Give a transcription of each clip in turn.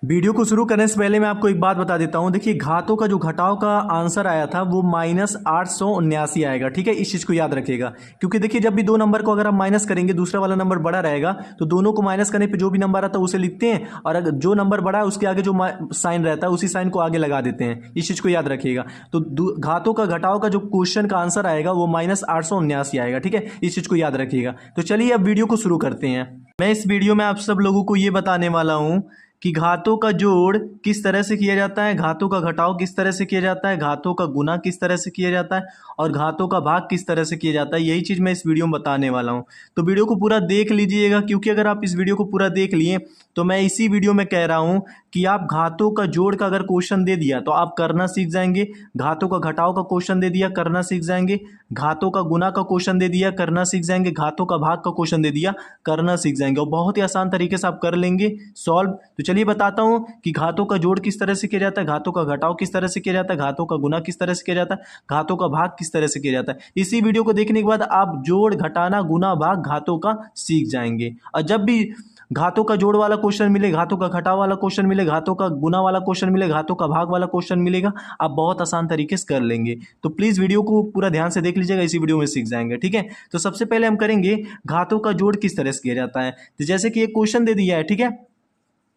Video को शुरू करने से पहले मैं आपको एक बात बता देता हूं। देखिए, घातों का जो घटाव का आंसर आया था वो -879 आएगा। ठीक है, इस चीज़ को याद रखिएगा, क्योंकि देखिए जब भी दो नंबर को अगर आप माइनस करेंगे दूसरा वाला नंबर बड़ा रहेगा तो दोनों को माइनस करने पे जो भी नंबर आता है उसे लिखते हैं, और अगर जो नंबर बड़ा है उसके आगे जो साइन रहता है उसी साइन को आगे लगा देते हैं। इस चीज़ को याद रखिएगा। तो घातों का घटाव का जो क्वेश्चन का आंसर आएगा वो -879 आएगा। ठीक है, इस चीज़ को याद रखिएगा। तो चलिए अब वीडियो को शुरू करते हैं। मैं इस वीडियो में आप सब लोगों को ये बताने वाला हूँ कि घातों का जोड़ किस तरह से किया जाता है, घातों का घटाव किस तरह से किया जाता है, घातों का गुना किस तरह से किया जाता है और घातों का भाग किस तरह से किया जाता है। यही चीज़ मैं इस वीडियो में बताने वाला हूं। तो वीडियो को पूरा देख लीजिएगा, क्योंकि अगर आप इस वीडियो को पूरा देख लिए तो मैं इसी वीडियो में कह रहा हूं कि आप घातों का जोड़ का अगर क्वेश्चन दे दिया तो आप करना सीख जाएंगे, घातों का घटाव का क्वेश्चन दे दिया करना सीख जाएंगे, घातों का गुना का क्वेश्चन दे दिया करना सीख जाएंगे, घातों का भाग का क्वेश्चन दे दिया करना सीख जाएंगे, और बहुत ही आसान तरीके से आप कर लेंगे सॉल्व। तो चलिए बताता हूं कि घातों का जोड़ किस तरह से किया जाता है, घातों का घटाव किस तरह से किया जाता है, घातों का गुना किस तरह से किया जाता है, घातों का भाग किस तरह से किया जाता है। इसी वीडियो को देखने के बाद आप जोड़, घटाना, गुना, भाग घातों का सीख जाएंगे। और जब भी घातों का जोड़ वाला क्वेश्चन मिले, घातों का घटाव वाला क्वेश्चन मिले, घातों का गुना वाला क्वेश्चन मिले, घातों का भाग वाला क्वेश्चन मिलेगा, आप बहुत आसान तरीके से कर लेंगे। तो प्लीज़ वीडियो को पूरा ध्यान से देख लीजिएगा, इसी वीडियो में सीख जाएंगे। ठीक है, तो सबसे पहले हम करेंगे घातों का जोड़ किस तरह से किया जाता है। तो जैसे कि एक क्वेश्चन दे दिया है, ठीक है,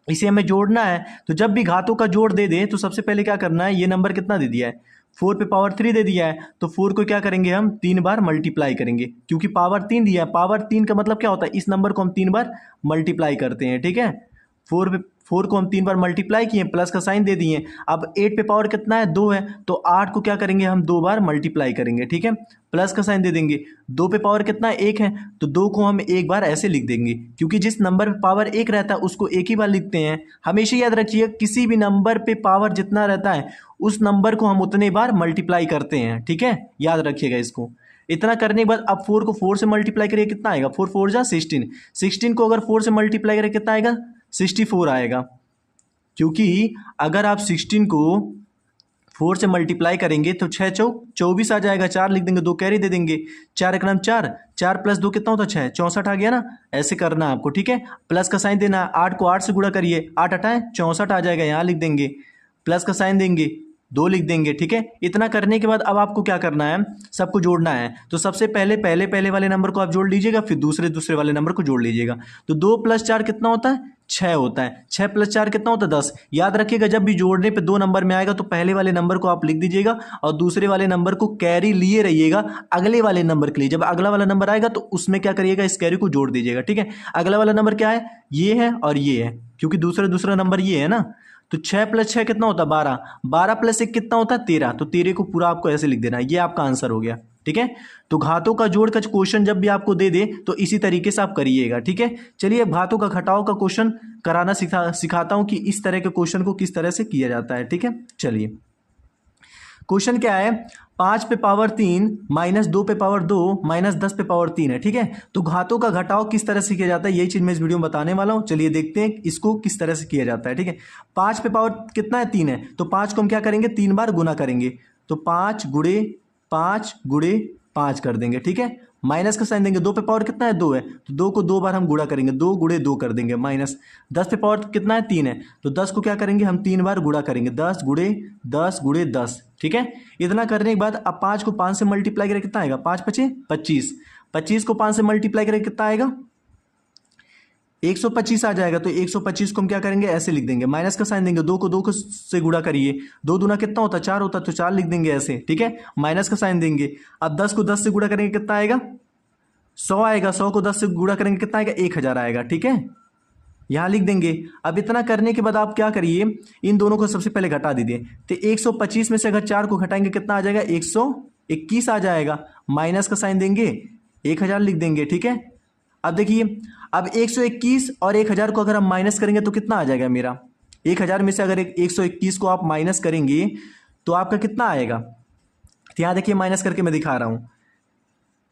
इसे हमें जोड़ना है। तो जब भी घातों का जोड़ दे दे तो सबसे पहले क्या करना है, ये नंबर कितना दे दिया है, 4 पे पावर 3 दे दिया है, तो 4 को क्या करेंगे हम 3 बार मल्टीप्लाई करेंगे, क्योंकि पावर 3 दिया है। पावर 3 का मतलब क्या होता है, इस नंबर को हम 3 बार मल्टीप्लाई करते हैं। ठीक है, 4 को हम 3 बार मल्टीप्लाई किए, प्लस का साइन दे दिए। अब 8 पे पावर कितना है, 2 है, तो 8 को क्या करेंगे हम 2 बार मल्टीप्लाई करेंगे। ठीक है, प्लस का साइन दे देंगे। 2 पे पावर कितना है, 1 है, तो 2 को हम एक बार ऐसे लिख देंगे, क्योंकि जिस नंबर पे पावर 1 रहता है उसको एक ही बार लिखते हैं। हमेशा याद रखिए, किसी भी नंबर पे पावर जितना रहता है उस नंबर को हम उतने बार मल्टीप्लाई करते हैं। ठीक है, याद रखिएगा इसको। इतना करने के बाद अब 4 को 4 से मल्टीप्लाई करिए, कितना आएगा, 4 4 जा 16। 16 को अगर 4 से मल्टीप्लाई करें कितना आएगा, 64 आएगा। क्योंकि अगर आप 16 को 4 से मल्टीप्लाई करेंगे तो 6 चौक 24 आ जाएगा, 4 लिख देंगे, 2 कैरी दे देंगे, 4 एक नाम 4, 4 प्लस 2 कितना होता है, 6, 64 आ गया ना। ऐसे करना आपको। ठीक है, प्लस का साइन देना, 8 को 8 से गुणा करिए, 8 8 64 आ जाएगा, यहाँ लिख देंगे, प्लस का साइन देंगे, 2 लिख देंगे। ठीक है, इतना करने के बाद अब आपको क्या करना है, सबको जोड़ना है। तो सबसे पहले पहले वाले नंबर को आप जोड़ लीजिएगा, फिर दूसरे वाले नंबर को जोड़ लीजिएगा। तो 2 + 4 कितना होता है, 6 होता है। 6 + 4 कितना होता है, 10। याद रखिएगा, जब भी जोड़ने पे 2 नंबर में आएगा तो पहले वाले नंबर को आप लिख दीजिएगा और दूसरे वाले नंबर को कैरी लिए रहिएगा अगले वाले नंबर के लिए। जब अगला वाला नंबर आएगा तो उसमें क्या करिएगा, इस कैरी को जोड़ दीजिएगा। ठीक है, अगला वाला नंबर क्या है, ये है और ये है, क्योंकि दूसरा नंबर ये है ना। तो 6 + 6 कितना होता है, 12। 12 + 1 कितना होता है, 13। तो 13 को पूरा आपको ऐसे लिख देना है, ये आपका आंसर हो गया। ठीक है, तो घातों का जोड़ का क्वेश्चन जब भी आपको दे दे तो इसी तरीके से आप करिएगा। ठीक है, चलिए घातों का घटाव का क्वेश्चन कराना सिखाता हूं कि इस तरह के क्वेश्चन को किस तरह से किया जाता है। ठीक है, चलिए क्वेश्चन क्या है, 5 पे पावर 3 -2 पे पावर 2 -10 पे पावर 3 है। ठीक है, तो घातों का घटाव किस तरह से किया जाता है, यही चीज मैं इस वीडियो में बताने वाला हूं। चलिए देखते हैं इसको किस तरह से किया जाता है। ठीक है, 5 पे पावर कितना है, 3 है, तो 5 को हम क्या करेंगे, 3 बार गुना करेंगे, तो 5 गुणे 5 गुणे 5 कर देंगे। ठीक है, माइनस का साइन देंगे, 2 पे पावर कितना है, 2 है, तो 2 को 2 बार हम गुणा करेंगे, 2 गुणे 2 कर देंगे, माइनस 10 पे पावर कितना है, 3 है, तो 10 को क्या करेंगे हम 3 बार गुणा करेंगे, 10 गुणे 10 गुणे 10। ठीक है, इतना करने के बाद अब 5 को 5 से मल्टीप्लाई करें कितना आएगा, 5 5 25। 25 को 5 से मल्टीप्लाई करें कितना आएगा, 125 आ जाएगा। तो 125 को हम क्या करेंगे, ऐसे लिख देंगे, माइनस का साइन देंगे, 2 को 2 से गुणा करिए, 2 दूना कितना होता है, 4 होता है, तो 4 लिख देंगे ऐसे। ठीक है, माइनस का साइन देंगे। अब 10 को 10 से गुणा करेंगे कितना आएगा, 100 आएगा। 100 को 10 से गुणा करेंगे कितना आएगा, 1000 आएगा। ठीक है, यहां लिख देंगे। अब इतना करने के बाद आप क्या करिए, इन दोनों को सबसे पहले घटा दीजिए। तो 125 में से अगर 4 को घटाएंगे कितना आ जाएगा, 121 आ जाएगा, माइनस का साइन देंगे, 1000 लिख देंगे। ठीक है, अब देखिए, अब 121 और 1000 को अगर हम माइनस करेंगे तो कितना आ जाएगा मेरा, 1000 में से अगर 121 को आप माइनस करेंगे तो आपका कितना आएगा। तो यहां देखिए माइनस करके मैं दिखा रहा हूं,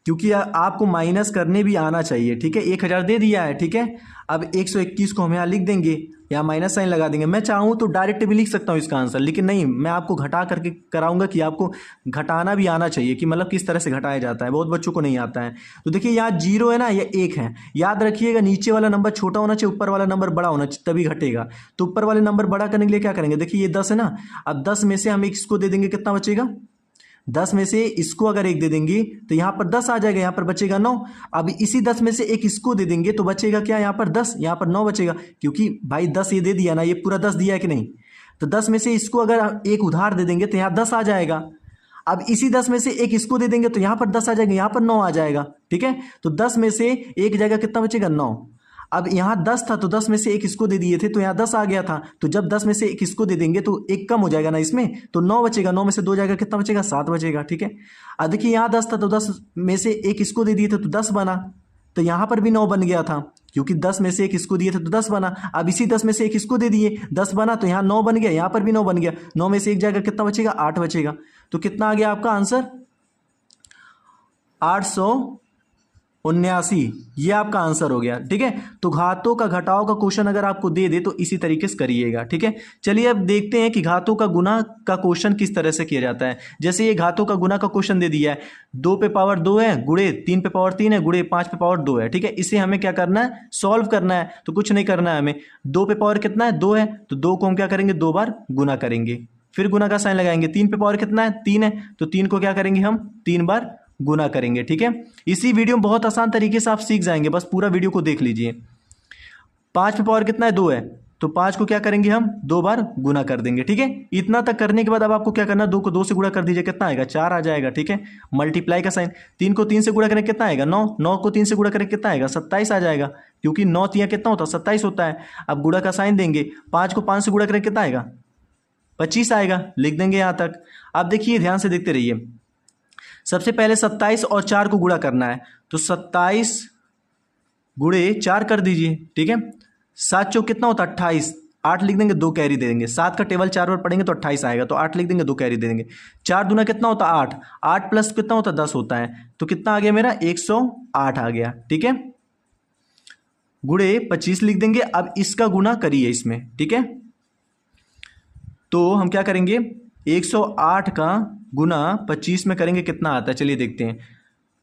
क्योंकि आपको माइनस करने भी आना चाहिए। ठीक है, 1000 दे दिया है। ठीक है, अब 121 को हम यहाँ लिख देंगे, यहाँ माइनस साइन लगा देंगे। मैं चाहूँ तो डायरेक्ट भी लिख सकता हूँ इसका आंसर, लेकिन नहीं, मैं आपको घटा करके कराऊंगा कि आपको घटाना भी आना चाहिए कि मतलब किस तरह से घटाया जाता है, बहुत बच्चों को नहीं आता है। तो देखिए यहाँ 0 है ना, ये 1 है, याद रखिएगा नीचे वाला नंबर छोटा होना चाहिए, ऊपर वाला नंबर बड़ा होना चाहिए, तभी घटेगा। तो ऊपर वाले नंबर बड़ा करने के लिए क्या करेंगे, देखिए ये 10 है ना, अब 10 में से हम इसको दे देंगे, कितना बचेगा, 10 में से इसको अगर 1 दे देंगे तो यहाँ पर 10 आ जाएगा, यहाँ पर बचेगा 9। अब इसी 10 में से 1 इसको दे देंगे तो बचेगा क्या, यहाँ पर 10, यहाँ पर 9 बचेगा, क्योंकि भाई 10 ये दे दिया ना, ये पूरा 10 दिया है कि नहीं। तो 10 में से इसको अगर 1 उधार दे देंगे तो यहाँ 10 आ जाएगा। अब इसी 10 में से 1 इसको दे देंगे तो यहाँ पर 10 आ जाएगा, यहाँ पर 9 आ जाएगा। ठीक है, तो 10 में से 1 जाएगा, कितना बचेगा, 9। अब यहाँ 10 था तो 10 में से 1 इसको दे दिए थे तो यहाँ 10 आ गया था, तो जब 10 में से 1 इसको दे देंगे तो 1 कम हो जाएगा ना इसमें, तो 9 बचेगा, 9 में से 2 जाएगा, कितना बचेगा, 7 बचेगा। ठीक है, अब देखिए यहाँ 10 था तो 10 में से 1 इसको दे दिए थे तो 10 बना, तो यहाँ पर भी 9 बन गया था, क्योंकि 10 में से 1 इसको दिए थे तो 10 बना। अब इसी 10 में से 1 इसको दे दिए, 10 बना, तो यहाँ 9 बन गया, यहाँ पर भी 9 बन गया, 9 में से 1 जाएगा, कितना बचेगा, 8 बचेगा। तो कितना आ गया आपका आंसर, 879, ये आपका आंसर हो गया। ठीक है, तो घातों का घटाव का क्वेश्चन अगर आपको दे दे तो इसी तरीके से करिएगा। ठीक है, चलिए अब देखते हैं कि घातों का गुना का क्वेश्चन किस तरह से किया जाता है। जैसे ये घातों का गुना का क्वेश्चन दे दिया है, 2 पे पावर 2 है, गुणे 3 पे पावर 3 है, गुणे 5 पे पावर 2 है। ठीक है, इसे हमें क्या करना है, सॉल्व करना है। तो कुछ नहीं करना है हमें, 2 पे पावर कितना है, 2 है, तो 2 को हम क्या करेंगे, 2 बार गुना करेंगे, फिर गुना का साइन लगाएंगे। 3 पे पावर कितना है, 3 है, तो 3 को क्या करेंगे, हम 3 बार गुना करेंगे। ठीक है, इसी वीडियो में बहुत आसान तरीके से आप सीख जाएंगे, बस पूरा वीडियो को देख लीजिए। 5 पे पावर कितना है, 2 है, तो 5 को क्या करेंगे, हम 2 बार गुना कर देंगे। ठीक है, इतना तक करने के बाद अब आपको क्या करना है, 2 को 2 से गुणा कर दीजिए, कितना आएगा, 4 आ जाएगा। ठीक है, मल्टीप्लाई का साइन, 3 को 3 से गुणा करें कितना आएगा, 9, 9 को 3 से गुणा करें कितना आएगा, 27 आ जाएगा, क्योंकि 9 तिया कितना होता है, 27 होता है। अब गुणा का साइन देंगे, 5 को 5 से गुणा करें कितना आएगा, 25 आएगा, लिख देंगे यहाँ तक। अब देखिए ध्यान से देखते रहिए, सबसे पहले 27 और 4 को गुणा करना है, तो 27 गुणे 4 कर दीजिए। ठीक है, 7 चौक कितना होता है, 28, 8 लिख देंगे, 2 कैरी दे देंगे, 7 का टेबल 4 बार पढ़ेंगे तो 28 आएगा, तो 8 लिख देंगे, 2 कैरी दे देंगे। 4 दूना कितना होता है, 8, 8 प्लस कितना होता है, 10 होता है, तो कितना आ गया मेरा, 108 आ गया। ठीक है, गुणे 25 लिख देंगे। अब इसका गुना करिए इसमें। ठीक है, तो हम क्या करेंगे, 108 का गुना 25 में करेंगे, कितना आता है, चलिए देखते हैं।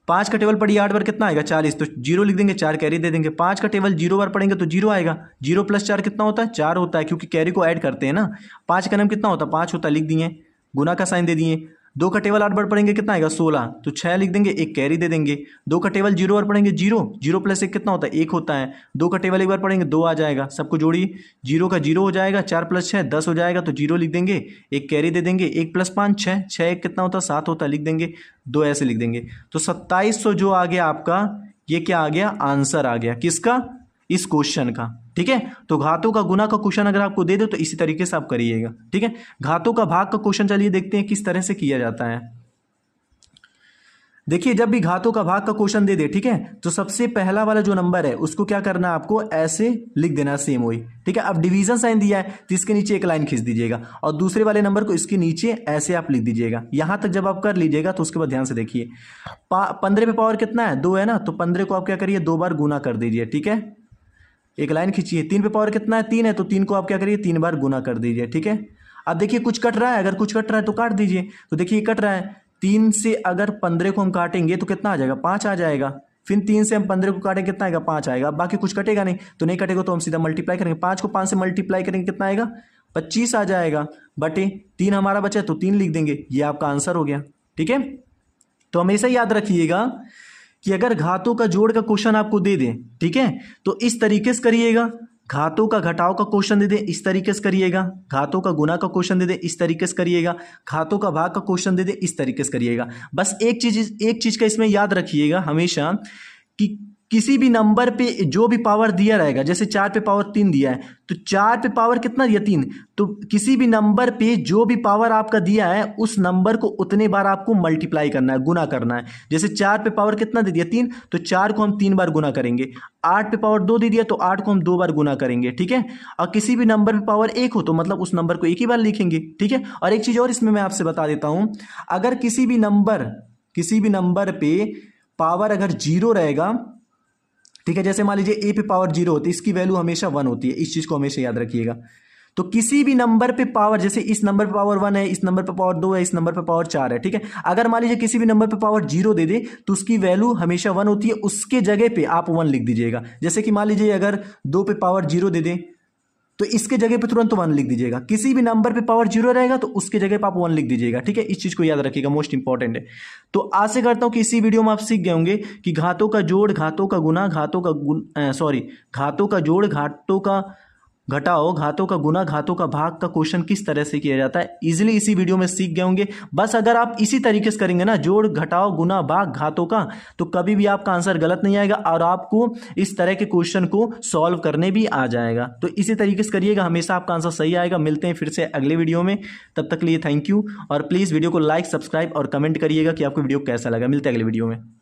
5 का टेबल पढ़िए 8 बार कितना आएगा, 40, तो 0 लिख देंगे, 4 कैरी दे देंगे। 5 का टेबल 0 बार पढ़ेंगे तो 0 आएगा, 0 प्लस 4 कितना होता है, 4 होता है, क्योंकि कैरी को ऐड करते हैं ना। 5 का नाम कितना होता है, 5 होता है, लिख दिए, गुना का साइन दे दिए। 2 का टेबल 8 बार पढ़ेंगे कितना आएगा, 16, तो 6 लिख देंगे, 1 कैरी दे देंगे। 2 का टेबल 0 बार पढ़ेंगे, 0, 0 प्लस 1 कितना होता है, 1 होता है। 2 का टेबल 1 बार पढ़ेंगे, 2 आ जाएगा, सबको जोड़िए, 0 का 0 हो जाएगा, 4 प्लस 6 10 हो जाएगा, तो 0 लिख देंगे, 1 कैरी दे देंगे, 1 प्लस 5 6, 6 1 कितना होता है, 7 होता है, लिख देंगे, 2 ऐसे लिख देंगे। तो 2700 जो आ गया आपका, ये क्या आ गया, आंसर आ गया, किसका, इस क्वेश्चन का। ठीक है, तो घातों का गुना का क्वेश्चन अगर आपको दे दो तो इसी तरीके से आप करिएगा। ठीक है, घातों का भाग का क्वेश्चन चलिए देखते हैं किस तरह से किया जाता है। देखिए जब भी घातों का भाग का क्वेश्चन दे दे, ठीक है, तो सबसे पहला वाला जो नंबर है उसको क्या करना है, आपको ऐसे लिख देना, सेम वही। ठीक है, अब डिवीजन साइन दिया है तो इसके नीचे एक लाइन खींच दीजिएगा और दूसरे वाले नंबर को इसके नीचे ऐसे आप लिख दीजिएगा। यहां तक जब आप कर लीजिएगा तो उसके बाद ध्यान से देखिए, 15 पे पावर कितना है, 2 है ना, तो 15 को आप क्या करिए, 2 बार गुना कर दीजिए। ठीक है, एक लाइन खींचिए। 3 पे पावर कितना है, 3 है, तो 3 को आप क्या करिए, 3 बार गुना कर दीजिए। ठीक है, अब देखिए कुछ कट रहा है, अगर कुछ कट रहा है तो काट दीजिए। तो देखिए कट रहा है, 3 से अगर 15 को हम काटेंगे तो कितना आ जाएगा, 5 आ जाएगा। फिर 3 से हम 15 को काटेंगे कितना आएगा, 5 आएगा। बाकी कुछ कटेगा नहीं, तो नहीं कटेगा तो हम सीधा मल्टीप्लाई करेंगे। 5 को 5 से मल्टीप्लाई करेंगे कितना आएगा, 25 आ जाएगा, बटे 3 हमारा बचा तो 3 लिख देंगे, ये आपका आंसर हो गया। ठीक है, तो हमेशा याद रखिएगा कि अगर घातों का जोड़ का क्वेश्चन आपको दे दें, ठीक है, तो इस तरीके से करिएगा। घातों का घटाव का क्वेश्चन दे दे, इस तरीके से करिएगा। घातों का गुना का क्वेश्चन दे दे, इस तरीके से करिएगा। घातों का भाग का क्वेश्चन दे दे, इस तरीके से करिएगा। बस एक चीज का इसमें याद रखिएगा हमेशा कि किसी भी नंबर पे जो भी पावर दिया रहेगा, जैसे 4 पे पावर 3 दिया है तो 4 पे पावर कितना दिया, 3, तो किसी भी नंबर पे जो भी पावर आपका दिया है उस नंबर को उतने बार आपको मल्टीप्लाई करना है, गुना करना है। जैसे 4 पे पावर कितना दे दिया, 3, तो 4 को हम 3 बार गुना करेंगे। 8 पे पावर 2 दे दिया तो 8 को हम 2 बार गुना करेंगे। ठीक है, और किसी भी नंबर पे पावर 1 हो तो मतलब उस नंबर को एक ही बार लिखेंगे। ठीक है, और एक चीज और इसमें मैं आपसे बता देता हूं, अगर किसी भी नंबर पे पावर अगर 0 रहेगा, ठीक है। जैसे मान लीजिए ए पे पावर 0 होती है, इसकी वैल्यू हमेशा 1 होती है, इस चीज़ को हमेशा याद रखिएगा। तो किसी भी नंबर पे पावर, जैसे इस नंबर पे पावर 1 है, इस नंबर पे पावर 2 है, इस नंबर पे पावर 4 है, ठीक है। अगर मान लीजिए किसी भी नंबर पे पावर 0 दे दे तो उसकी वैल्यू हमेशा 1 होती है, उसके जगह पे आप 1 लिख दीजिएगा। जैसे कि मान लीजिए अगर 2 पे पावर 0 दे दे तो इसके जगह पे तुरंत 1 लिख दीजिएगा। किसी भी नंबर पे पावर 0 रहेगा तो उसके जगह पे आप 1 लिख दीजिएगा, ठीक है। इस चीज को याद रखिएगा, मोस्ट इंपॉर्टेंट है। तो आशा करता हूं कि इसी वीडियो में आप सीख गए होंगे कि घातों का जोड़, घातों का गुना, घातों का जोड़, घातों का घटाओ, घातों का गुना, घातों का भाग का क्वेश्चन किस तरह से किया जाता है, इजीली इसी वीडियो में सीख गए होंगे। बस अगर आप इसी तरीके से करेंगे ना, जोड़, घटाओ, गुना, भाग, घातों का, तो कभी भी आपका आंसर गलत नहीं आएगा और आपको इस तरह के क्वेश्चन को सॉल्व करने भी आ जाएगा। तो इसी तरीके से करिएगा, हमेशा आपका आंसर सही आएगा। मिलते हैं फिर से अगले वीडियो में, तब तक के लिए थैंक यू। और प्लीज़ वीडियो को लाइक, सब्सक्राइब और कमेंट करिएगा कि आपको वीडियो कैसा लगा। मिलते हैं अगले वीडियो में।